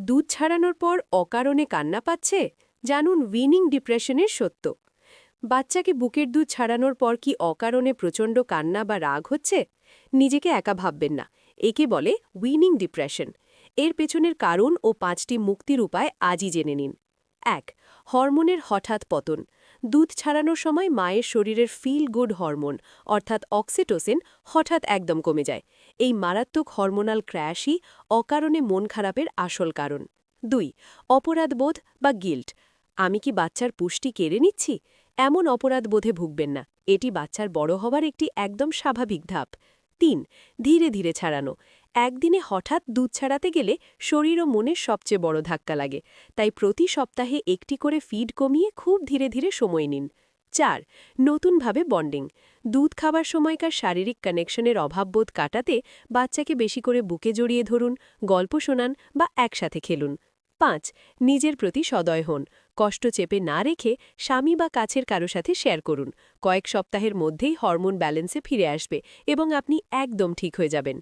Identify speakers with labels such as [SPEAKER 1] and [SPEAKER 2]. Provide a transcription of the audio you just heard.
[SPEAKER 1] দুধ ছাড়ানোর পর অকারণে কান্না পাচ্ছে? জানুন উইনিং ডিপ্রেশনের সত্য। বাচ্চাকে বুকের দুধ ছাড়ানোর পর কি অকারণে প্রচণ্ড কান্না বা রাগ হচ্ছে? নিজেকে একা ভাববেন না। একে বলে উইনিং ডিপ্রেশন। এর পেছনের কারণ ও ৫টি মুক্তির উপায় আজই জেনে নিন। ১. হরমোনের হঠাৎ পতন। দুধ ছাড়ানোর সময় মায়ের শরীরের ফিল গুড হরমোন অর্থাৎ অক্সিটোসিন হঠাৎ একদম কমে যায়। এই মারাত্মক হরমোনাল ক্র্যাশই অকারণে মন খারাপের আসল কারণ। ২. অপরাধবোধ বা গিল্ট। আমি কি বাচ্চার পুষ্টি কেড়ে নিচ্ছি? এমন অপরাধবোধে ভুগবেন না। এটি বাচ্চার বড় হওয়ার একটি একদম স্বাভাবিক ধাপ। ৩. ধীরে ধীরে ছাড়ানো। একদিনে হঠাৎ দুধ ছাড়াতে গেলে শরীর ও মনের সবচেয়ে বড় ধাক্কা লাগে। তাই প্রতি সপ্তাহে একটি করে ফিড কমিয়ে খুব ধীরে ধীরে সময় নিন। ৪. নতুনভাবে বন্ডিং। দুধ খাবার সময়কার শারীরিক কানেকশনের অভাববোধ কাটাতে বাচ্চাকে বেশি করে বুকে জড়িয়ে ধরুন, গল্প শোনান বা একসাথে খেলুন। ৫. নিজের প্রতি সদয় হন। কষ্ট চেপে না রেখে স্বামী বা কাছের কারো সাথে শেয়ার করুন। কয়েক সপ্তাহের মধ্যেই হরমোন ব্যালেন্সে ফিরে আসবে এবং আপনি একদম ঠিক হয়ে যাবেন।